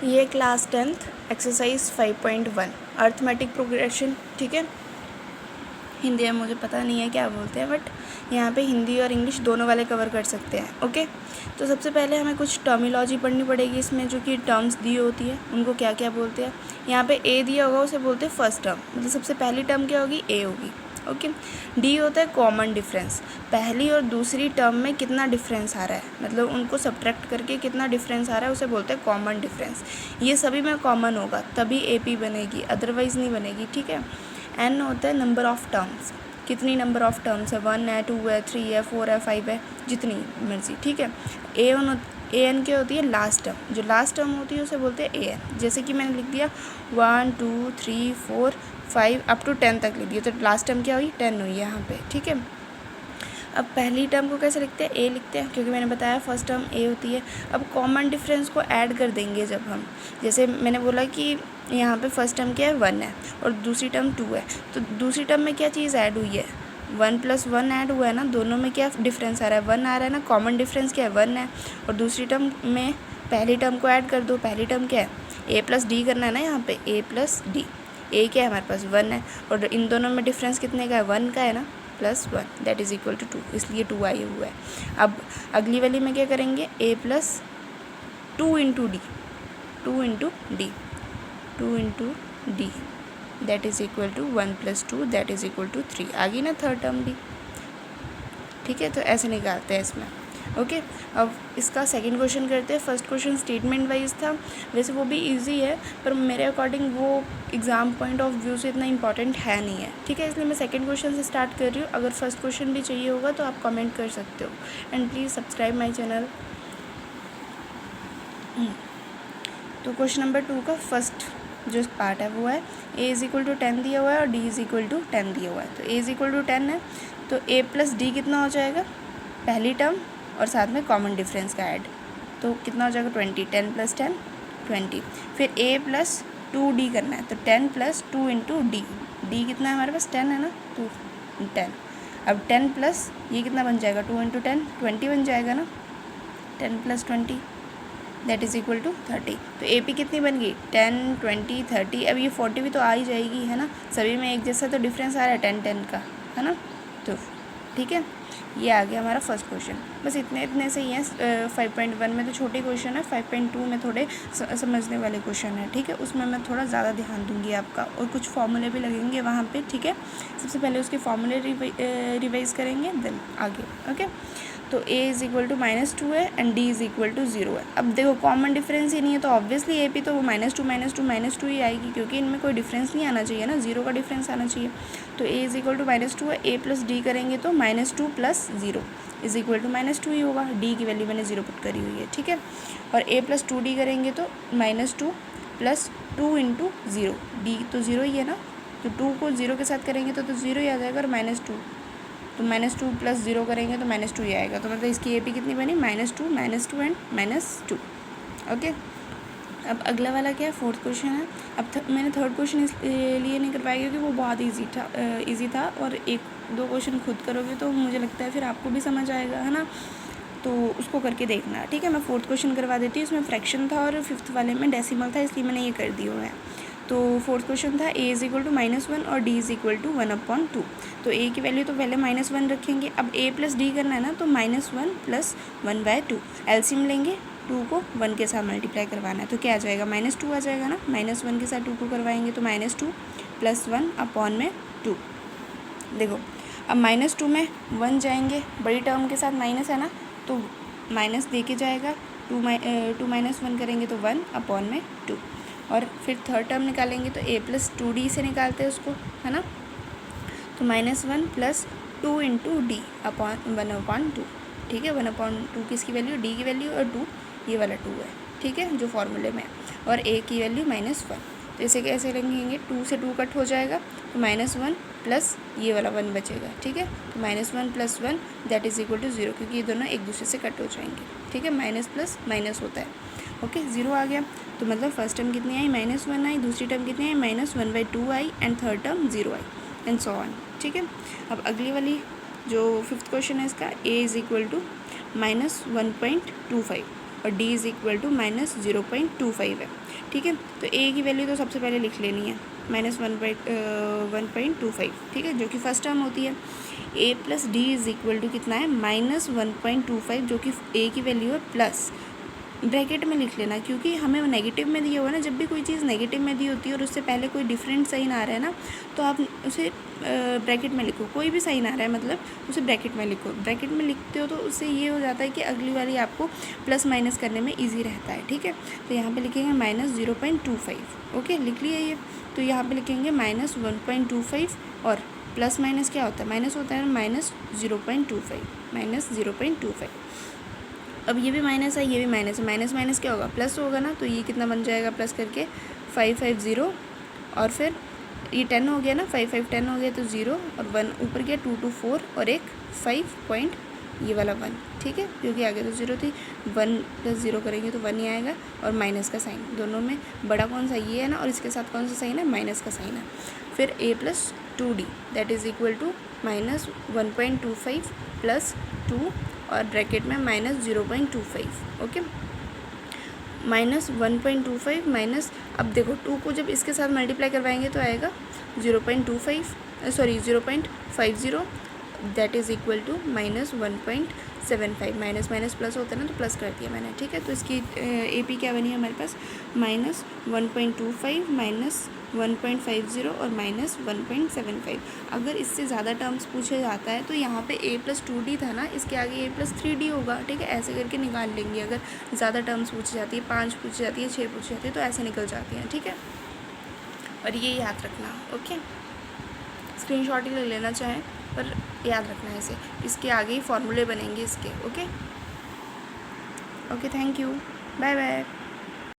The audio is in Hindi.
ये class 10th exercise 5.1 arithmetic progression, ठीक है। हिंदी में मुझे पता नहीं है क्या बोलते हैं, बट यहाँ पे हिंदी और इंग्लिश दोनों वाले कवर कर सकते हैं। ओके, तो सबसे पहले हमें कुछ टर्मिनोलॉजी पढ़नी पड़ेगी इसमें, जो कि टर्म्स दी होती है उनको क्या क्या बोलते हैं। यहाँ पे ए दिया होगा, उसे बोलते हैं फर्स्ट टर्म, मतलब सबसे पहली टर्म क्या होगी, ए होगी। ओके, डी होता है कॉमन डिफरेंस, पहली और दूसरी टर्म में कितना डिफरेंस आ रहा है, मतलब उनको सब्ट्रैक्ट करके कितना डिफरेंस आ रहा है उसे बोलते हैं कॉमन डिफरेंस। ये सभी में कॉमन होगा तभी ए बनेगी, अदरवाइज़ नहीं बनेगी, ठीक है। एन होता है नंबर ऑफ़ टर्म्स, कितनी नंबर ऑफ़ टर्म्स है, 1 है, 2 है, 3 है, 4 है, 5 है, जितनी मर्जी, ठीक है। ए एन क्या होती है, लास्ट टर्म, जो लास्ट टर्म होती है उसे बोलते हैं ए एन। जैसे कि मैंने लिख दिया 1 2 3 4 5 अप टू 10 तक लिख दिया, तो लास्ट टर्म क्या हुई, 10 हुई यहाँ पे, ठीक है। अब पहली टर्म को कैसे लिखते हैं, ए लिखते हैं, क्योंकि मैंने बताया फर्स्ट टर्म ए होती है। अब कॉमन डिफरेंस को ऐड कर देंगे जब हम, जैसे मैंने बोला कि यहाँ पे फर्स्ट टर्म क्या है, 1 है और दूसरी टर्म 2 है, तो दूसरी टर्म में क्या चीज़ ऐड हुई है, 1 + 1 ऐड हुआ है ना, दोनों में क्या डिफरेंस आ रहा है, 1 आ रहा है ना, कॉमन डिफरेंस क्या है, 1 है। और दूसरी टर्म में पहली टर्म को ऐड कर दो, पहली टर्म क्या है, ए प्लस डी करना है ना, यहाँ पे ए प्लस डी, ए क्या है हमारे पास 1 है, और इन दोनों में डिफरेंस कितने का है, 1 का है ना, +1 दैट इज़ इक्वल टू 2, इसलिए 2 आई हुआ है। अब अगली वाली में क्या करेंगे, a + 2 × d, 2 × d, 2 × d that is equal to 1 + 2 that is equal to 3, आ गई ना थर्ड टर्म भी, ठीक है। तो ऐसे निकालते हैं इसमें। ओके, अब इसका सेकंड क्वेश्चन करते हैं। फर्स्ट क्वेश्चन स्टेटमेंट वाइज था, वैसे वो भी इजी है, पर मेरे अकॉर्डिंग वो एग्ज़ाम पॉइंट ऑफ व्यू से इतना इंपॉर्टेंट है नहीं है, ठीक है, इसलिए मैं सेकंड क्वेश्चन से स्टार्ट कर रही हूँ। अगर फर्स्ट क्वेश्चन भी चाहिए होगा तो आप कमेंट कर सकते हो, and please subscribe my channel. तो क्वेश्चन नंबर 2 का फर्स्ट जो पार्ट है वो है a = 10 दिया हुआ है और d = 10 दिया हुआ है। तो a = 10 है, तो a + d कितना हो जाएगा, पहली टर्म और साथ में कॉमन डिफरेंस का ऐड, तो कितना हो जाएगा 20, 10 + 10 20। फिर a + 2d करना है, तो 10 + 2 × d, d कितना है हमारे पास, 10 है ना, तो 10। अब 10 प्लस ये कितना बन जाएगा, 2 × 10 20 बन जाएगा ना, 10 + 20 दैट इज़ इक्वल टू 30। तो ए पी कितनी बन गई, 10 20 30, अब ये 40 भी तो आ ही जाएगी, है ना, सभी में एक जैसा तो डिफरेंस आ रहा है 10 10 का, है ना। तो ठीक है, ये आ गया हमारा फर्स्ट क्वेश्चन। बस इतने से ही हैं। 5.1 में तो छोटे क्वेश्चन है, 5.2 में थोड़े समझने वाले क्वेश्चन है, ठीक है, उसमें मैं थोड़ा ज़्यादा ध्यान दूंगी आपका, और कुछ फॉर्मूले भी लगेंगे वहाँ पे, ठीक है। सबसे पहले उसके फॉर्मूले रिवाइज करेंगे, देन आगे। ओके, तो a = -2 है एंड d = 0 है। अब देखो कॉमन डिफरेंस ही नहीं है, तो ऑब्वियसली ए पी तो -2 -2 -2 ही आएगी, क्योंकि इनमें कोई डिफरेंस नहीं आना चाहिए ना, 0 का डिफरेंस आना चाहिए। तो a = -2 है, a + d करेंगे तो -2 + 0 = -2 ही होगा, d की वैल्यू मैंने 0 पुट करी हुई है, ठीक है। और a + 2d करेंगे तो -2 + 2 × 0, d तो 0 ही है ना, तो 2 को 0 के साथ करेंगे तो 0 ही आ जाएगा, और -2 तो -2 + 0 करेंगे तो -2 ही आएगा, तो मतलब इसकी ए पी कितनी बनी, -2 -2 एंड -2। ओके, अब अगला वाला क्या है, फोर्थ क्वेश्चन है। अब मैंने थर्ड क्वेश्चन इसलिए नहीं करवाया क्योंकि वो बहुत ईजी था, और एक दो क्वेश्चन खुद करोगे तो मुझे लगता है फिर आपको भी समझ आएगा, है ना, तो उसको करके देखना, ठीक है। मैं फोर्थ क्वेश्चन करवा देती हूँ, इसमें फ्रैक्शन था और फिफ्थ वाले में डेसिमल था, इसलिए मैंने ये कर दिया हुआ है। तो फोर्थ क्वेश्चन था a = -1 और d = 1/2। तो a की वैल्यू तो पहले -1 रखेंगे, अब a + d करना है ना, तो -1 + 1/2, एलसीएम लेंगे, 2 को 1 के साथ मल्टीप्लाई करवाना है, तो क्या आ जाएगा, -2 आ जाएगा ना, -1 के साथ 2 को करवाएंगे तो -2 + 1/2। देखो अब -2 में 1 जाएंगे, बड़ी टर्म के साथ माइनस है ना, तो माइनस दे के जाएगा, 2 - 1 करेंगे तो 1/2। और फिर थर्ड टर्म निकालेंगे तो a + 2d से निकालते हैं उसको, है ना, तो -1 + 2 × d / 1/2, ठीक है। 1/2 किसकी वैल्यू, d की वैल्यू, और 2 ये वाला 2 है, ठीक है, जो फॉर्मूले में है, और a की वैल्यू -1। तो इसे कैसे लिखेंगे, 2 से 2 कट हो जाएगा, तो -1 प्लस ये वाला 1 बचेगा, ठीक है। तो -1 + 1 दैट इज़ इक्वल टू 0, क्योंकि ये दोनों एक दूसरे से कट हो जाएंगे, ठीक है, माइनस प्लस माइनस होता है। ओके, 0 आ गया, तो मतलब फर्स्ट टर्म कितनी आई, -1 आई, दूसरी टर्म कितनी i, -1/2 i, and third term 0 i, and so on, ठीक है। अब अगली वाली जो फिफ्थ क्वेश्चन है इसका, a = -1.25, और डी इज़ इक्वल टू -0.25 है। ठीक है, तो ए की वैल्यू तो सबसे पहले लिख लेनी है -1.25, ठीक है, जो कि फर्स्ट टर्म होती है। A plus d is equal to कितना है -1.25, जो कि ए की वैल्यू है, प्लस ब्रैकेट में लिख लेना, क्योंकि हमें नेगेटिव में दिया हुआ है ना। जब भी कोई चीज़ नेगेटिव में दी होती है और उससे पहले कोई डिफरेंट साइन आ रहा है ना, तो आप उसे ब्रैकेट में लिखो। कोई भी साइन आ रहा है मतलब उसे ब्रैकेट में लिखो। ब्रैकेट में लिखते हो तो उससे ये हो जाता है कि अगली वाली आपको प्लस माइनस करने में ईजी रहता है। ठीक है, तो यहाँ पर लिखेंगे -0.25। ओके, लिख लिया ये। तो यहाँ पर लिखेंगे -1.25 और प्लस माइनस क्या होता है, माइनस होता है -0.25। अब ये भी माइनस है, ये भी माइनस है, माइनस माइनस क्या होगा, प्लस होगा ना। तो ये कितना बन जाएगा, प्लस करके 550, और फिर ये 10 हो गया ना, 5 5 10 हो गया, तो 0 और 1 ऊपर गया, 2 2 4 और एक 5 पॉइंट ये वाला 1। ठीक है, क्योंकि आगे तो 0 थी, 1 + 0 करेंगे तो 1 ही आएगा, और माइनस का साइन। दोनों में बड़ा कौन सा, ये है ना, और इसके साथ कौन सा साइन है, माइनस का साइन है। फिर a + 2d that is equal to -1.25 + 2 और ब्रैकेट में -0.25। ओके, -1.25 माइनस, अब देखो 2 को जब इसके साथ मल्टीप्लाई करवाएंगे तो आएगा 0.25, sorry 0.50, that is equal to -1.75। Minus minus plus होता है ना, तो प्लस कर दिया मैंने। ठीक है, तो इसकी AP क्या बनी है हमारे पास, -1.25 -1.50 और -1.75। अगर इससे ज़्यादा टर्म्स पूछे जाता है तो यहाँ पे a + 2d था ना, इसके आगे a + 3d होगा। ठीक है, ऐसे करके निकाल लेंगे। अगर ज़्यादा टर्म्स पूछी जाती है, 5 पूछी जाती है, 6 पूछी जाती है, तो ऐसे निकल जाती हैं। ठीक है, और ये याद रखना। ओके, स्क्रीनशॉट ही ले लेना चाहें, पर याद रखना है इसे, इसके आगे ही फॉर्मूले बनेंगे इसके। Okay, thank you, bye bye.